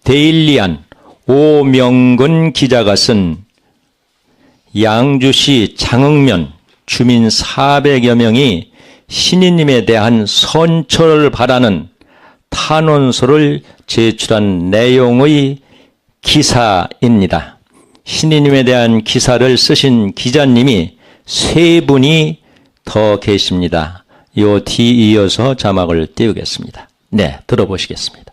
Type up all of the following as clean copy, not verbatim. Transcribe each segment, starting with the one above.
데일리안 오명근 기자가 쓴 양주시 장흥면 주민 400여 명이 신의님에 대한 선처를 바라는 탄원서를 제출한 내용의 기사입니다. 신의님에 대한 기사를 쓰신 기자님이 3분이 더 계십니다. 요 뒤 이어서 자막을 띄우겠습니다. 네, 들어보시겠습니다.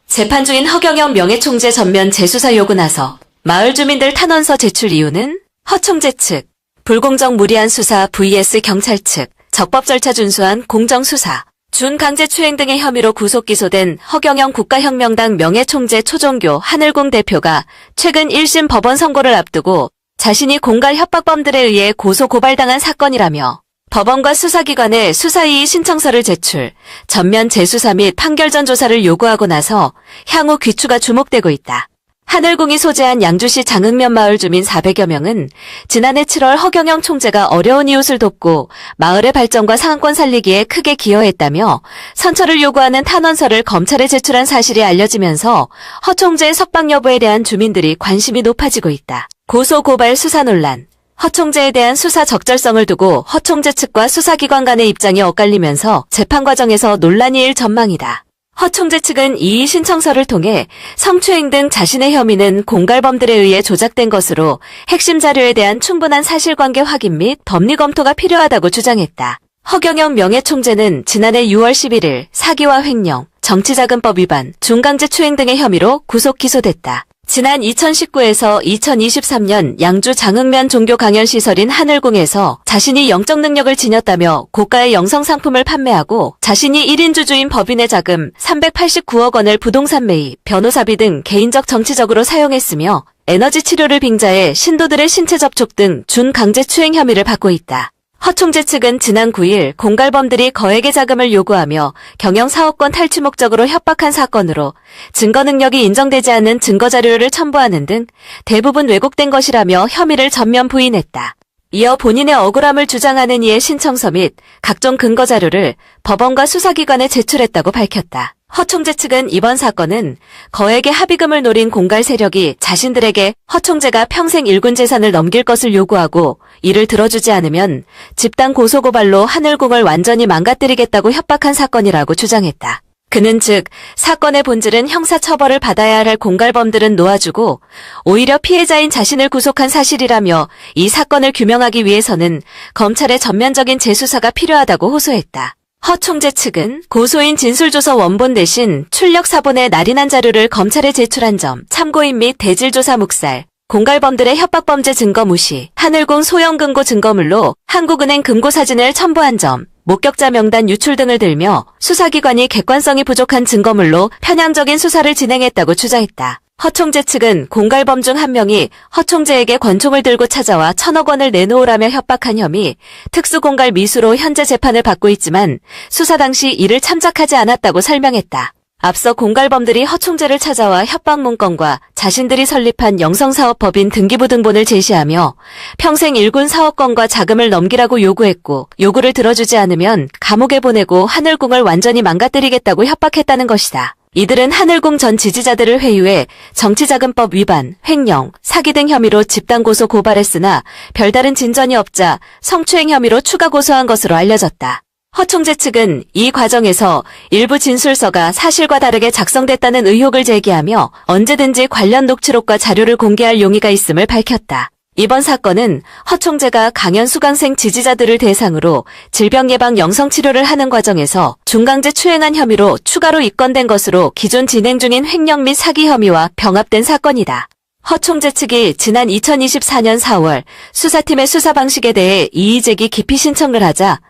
재판 중인 허경영 명예총재 전면 재수사 요구 나서 마을 주민들 탄원서 제출 이유는 허 총재 측 불공정 무리한 수사 vs 경찰 측 적법 절차 준수한 공정수사 준강제추행 등의 혐의로 구속 기소된 허경영 국가혁명당 명예총재 초종교 하늘궁 대표가 최근 1심 법원 선고를 앞두고 자신이 공갈 협박범들에 의해 고소고발당한 사건이라며 법원과 수사기관에 수사이의 신청서를 제출, 전면 재수사 및 판결 전 조사를 요구하고 나서 향후 귀추가 주목되고 있다. 하늘궁이 소재한 양주시 장흥면 마을 주민 400여 명은 지난해 7월 허경영 총재가 어려운 이웃을 돕고 마을의 발전과 상권 살리기에 크게 기여했다며 선처를 요구하는 탄원서를 검찰에 제출한 사실이 알려지면서 허 총재의 석방 여부에 대한 주민들이 관심이 높아지고 있다. 고소고발 수사 논란. 허 총재에 대한 수사 적절성을 두고 허 총재 측과 수사기관 간의 입장이 엇갈리면서 재판 과정에서 논란이 일 전망이다. 허 총재 측은 이의 신청서를 통해 성추행 등 자신의 혐의는 공갈범들에 의해 조작된 것으로 핵심 자료에 대한 충분한 사실관계 확인 및 법리 검토가 필요하다고 주장했다. 허경영 명예총재는 지난해 6월 11일 사기와 횡령, 정치자금법 위반, 중강제추행 등의 혐의로 구속 기소됐다. 지난 2019에서 2023년 양주 장흥면 종교 강연시설인 하늘궁에서 자신이 영적 능력을 지녔다며 고가의 영성상품을 판매하고 자신이 1인 주주인 법인의 자금 389억 원을 부동산 매입, 변호사비 등 개인적 정치적으로 사용했으며 에너지 치료를 빙자해 신도들의 신체 접촉 등 준강제추행 혐의를 받고 있다. 허 총재 측은 지난 9일 공갈범들이 거액의 자금을 요구하며 경영 사업권 탈취 목적으로 협박한 사건으로 증거 능력이 인정되지 않는 증거 자료를 첨부하는 등 대부분 왜곡된 것이라며 혐의를 전면 부인했다. 이어 본인의 억울함을 주장하는 이의 신청서 및 각종 근거 자료를 법원과 수사기관에 제출했다고 밝혔다. 허 총재 측은 이번 사건은 거액의 합의금을 노린 공갈 세력이 자신들에게 허 총재가 평생 일군 재산을 넘길 것을 요구하고 이를 들어주지 않으면 집단 고소고발로 하늘궁을 완전히 망가뜨리겠다고 협박한 사건이라고 주장했다. 그는 즉 사건의 본질은 형사처벌을 받아야 할 공갈범들은 놓아주고 오히려 피해자인 자신을 구속한 사실이라며 이 사건을 규명하기 위해서는 검찰의 전면적인 재수사가 필요하다고 호소했다. 허 총재 측은 고소인 진술조서 원본 대신 출력 사본의 날인한 자료를 검찰에 제출한 점, 참고인 및 대질조사 묵살, 공갈범들의 협박범죄 증거 무시, 하늘궁 소형 금고 증거물로 한국은행 금고 사진을 첨부한 점, 목격자 명단 유출 등을 들며 수사기관이 객관성이 부족한 증거물로 편향적인 수사를 진행했다고 주장했다. 허 총재 측은 공갈범 중 한 명이 허 총재에게 권총을 들고 찾아와 1,000억 원을 내놓으라며 협박한 혐의, 특수공갈 미수로 현재 재판을 받고 있지만 수사 당시 이를 참작하지 않았다고 설명했다. 앞서 공갈범들이 허 총재를 찾아와 협박 문건과 자신들이 설립한 영성사업법인 등기부 등본을 제시하며 평생 일군 사업권과 자금을 넘기라고 요구했고 요구를 들어주지 않으면 감옥에 보내고 하늘궁을 완전히 망가뜨리겠다고 협박했다는 것이다. 이들은 하늘궁 전 지지자들을 회유해 정치자금법 위반, 횡령, 사기 등 혐의로 집단 고소 고발했으나 별다른 진전이 없자 성추행 혐의로 추가 고소한 것으로 알려졌다. 허 총재 측은 이 과정에서 일부 진술서가 사실과 다르게 작성됐다는 의혹을 제기하며 언제든지 관련 녹취록과 자료를 공개할 용의가 있음을 밝혔다. 이번 사건은 허 총재가 강연 수강생 지지자들을 대상으로 질병 예방 영성치료를 하는 과정에서 중강제 추행한 혐의로 추가로 입건된 것으로 기존 진행 중인 횡령 및 사기 혐의와 병합된 사건이다. 허 총재 측이 지난 2024년 4월 수사팀의 수사 방식에 대해 이의제기 기피 신청을 하자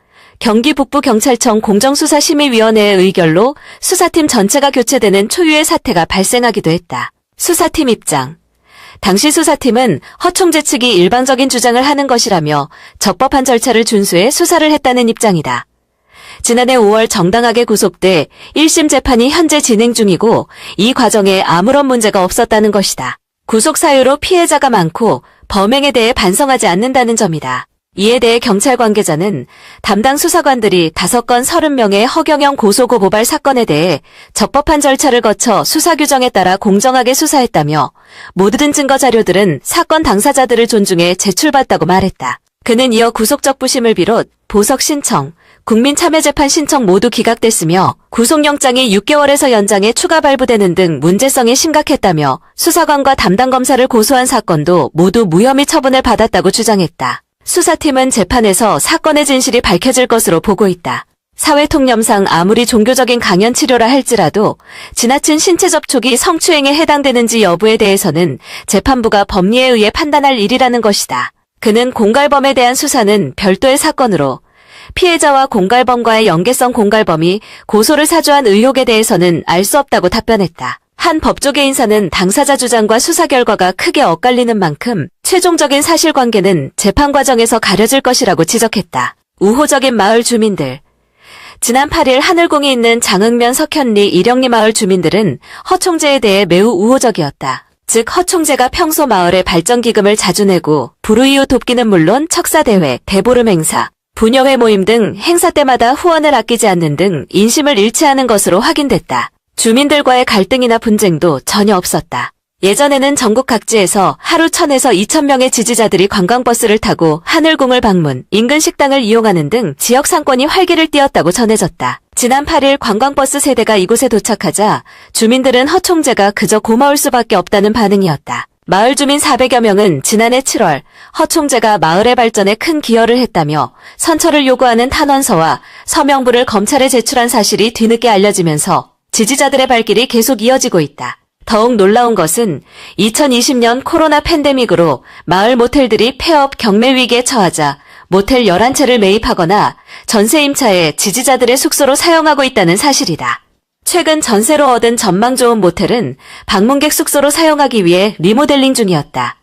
경기 북부경찰청 공정수사심의위원회의 의결로 수사팀 전체가 교체되는 초유의 사태가 발생하기도 했다. 수사팀 입장. 당시 수사팀은 허 총재 측이 일방적인 주장을 하는 것이라며 적법한 절차를 준수해 수사를 했다는 입장이다. 지난해 5월 정당하게 구속돼 1심 재판이 현재 진행 중이고 이 과정에 아무런 문제가 없었다는 것이다. 구속 사유로 피해자가 많고 범행에 대해 반성하지 않는다는 점이다. 이에 대해 경찰 관계자는 담당 수사관들이 5건 30명의 허경영 고소고 고발 사건에 대해 적법한 절차를 거쳐 수사 규정에 따라 공정하게 수사했다며 모든 증거 자료들은 사건 당사자들을 존중해 제출받았다고 말했다. 그는 이어 구속적 부심을 비롯 보석 신청, 국민참여재판 신청 모두 기각됐으며 구속영장이 6개월에서 연장해 추가 발부되는 등 문제성이 심각했다며 수사관과 담당 검사를 고소한 사건도 모두 무혐의 처분을 받았다고 주장했다. 수사팀은 재판에서 사건의 진실이 밝혀질 것으로 보고 있다. 사회통념상 아무리 종교적인 강연 치료라 할지라도 지나친 신체 접촉이 성추행에 해당되는지 여부에 대해서는 재판부가 법리에 의해 판단할 일이라는 것이다. 그는 공갈범에 대한 수사는 별도의 사건으로 피해자와 공갈범과의 연계성 공갈범이 고소를 사주한 의혹에 대해서는 알 수 없다고 답변했다. 한 법조계 인사는 당사자 주장과 수사 결과가 크게 엇갈리는 만큼 최종적인 사실관계는 재판 과정에서 가려질 것이라고 지적했다. 우호적인 마을 주민들. 지난 8일 하늘궁이 있는 장흥면 석현리 일영리 마을 주민들은 허 총재에 대해 매우 우호적이었다. 즉 허 총재가 평소 마을에 발전기금을 자주 내고 불우이웃 돕기는 물론 척사대회, 대보름 행사, 분여회 모임 등 행사 때마다 후원을 아끼지 않는 등 인심을 잃지 않은 것으로 확인됐다. 주민들과의 갈등이나 분쟁도 전혀 없었다. 예전에는 전국 각지에서 하루 1000에서 2000명의 지지자들이 관광버스를 타고 하늘궁을 방문, 인근 식당을 이용하는 등 지역 상권이 활기를 띠었다고 전해졌다. 지난 8일 관광버스 세대가 이곳에 도착하자 주민들은 허 총재가 그저 고마울 수밖에 없다는 반응이었다. 마을 주민 400여 명은 지난해 7월 허 총재가 마을의 발전에 큰 기여를 했다며 선처를 요구하는 탄원서와 서명부를 검찰에 제출한 사실이 뒤늦게 알려지면서 지지자들의 발길이 계속 이어지고 있다. 더욱 놀라운 것은 2020년 코로나 팬데믹으로 마을 모텔들이 폐업 경매 위기에 처하자 모텔 11채를 매입하거나 전세 임차에 지지자들의 숙소로 사용하고 있다는 사실이다. 최근 전세로 얻은 전망 좋은 모텔은 방문객 숙소로 사용하기 위해 리모델링 중이었다.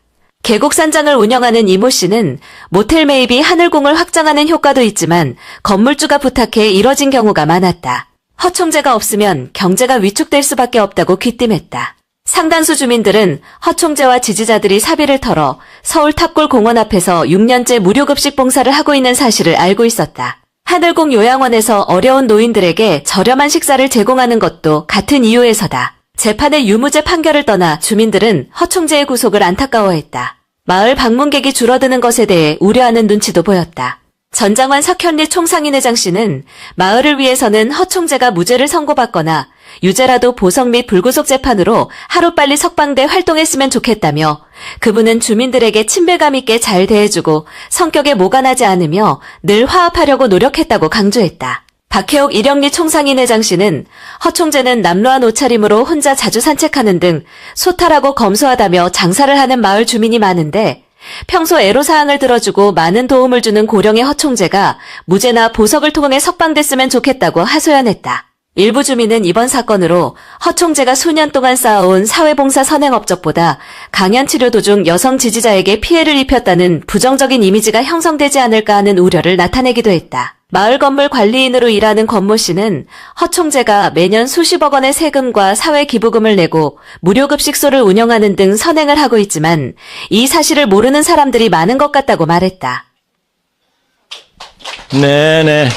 계곡산장을 운영하는 이모 씨는 모텔 매입이 하늘궁을 확장하는 효과도 있지만 건물주가 부탁해 이뤄진 경우가 많았다. 허 총재가 없으면 경제가 위축될 수밖에 없다고 귀띔했다. 상당수 주민들은 허 총재와 지지자들이 사비를 털어 서울 탑골 공원 앞에서 6년째 무료급식 봉사를 하고 있는 사실을 알고 있었다. 하늘궁 요양원에서 어려운 노인들에게 저렴한 식사를 제공하는 것도 같은 이유에서다. 재판의 유무죄 판결을 떠나 주민들은 허 총재의 구속을 안타까워했다. 마을 방문객이 줄어드는 것에 대해 우려하는 눈치도 보였다. 전장환 석현리 총상인회장 씨는 마을을 위해서는 허 총재가 무죄를 선고받거나 유죄라도 보석 및 불구속 재판으로 하루빨리 석방돼 활동했으면 좋겠다며 그분은 주민들에게 친밀감 있게 잘 대해주고 성격에 모관하지 않으며 늘 화합하려고 노력했다고 강조했다. 박혜옥 일영리 총상인회장 씨는 허 총재는 남루한 옷차림으로 혼자 자주 산책하는 등 소탈하고 검소하다며 장사를 하는 마을 주민이 많은데 평소 애로사항을 들어주고 많은 도움을 주는 고령의 허 총재가 무죄나 보석을 통해 석방됐으면 좋겠다고 하소연했다. 일부 주민은 이번 사건으로 허 총재가 수년 동안 쌓아온 사회봉사 선행 업적보다 강연 치료 도중 여성 지지자에게 피해를 입혔다는 부정적인 이미지가 형성되지 않을까 하는 우려를 나타내기도 했다. 마을 건물 관리인으로 일하는 권모 씨는 허 총재가 매년 수십억 원의 세금과 사회기부금을 내고 무료급식소를 운영하는 등 선행을 하고 있지만 이 사실을 모르는 사람들이 많은 것 같다고 말했다. 네네.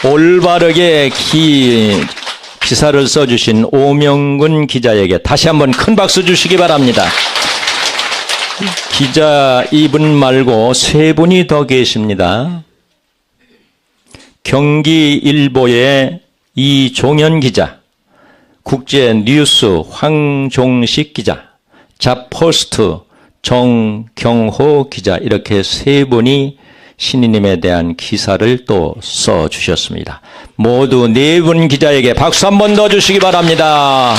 올바르게 기사를 써주신 오명근 기자에게 다시 한번 큰 박수 주시기 바랍니다. 기자 이분 말고 3분이 더 계십니다. 경기일보의 이종현 기자, 국제뉴스 황종식 기자, 자포스트 정경호 기자 이렇게 3분이 신이님에 대한 기사를 또 써주셨습니다. 모두 4분 기자에게 박수 한 번 더 주시기 바랍니다.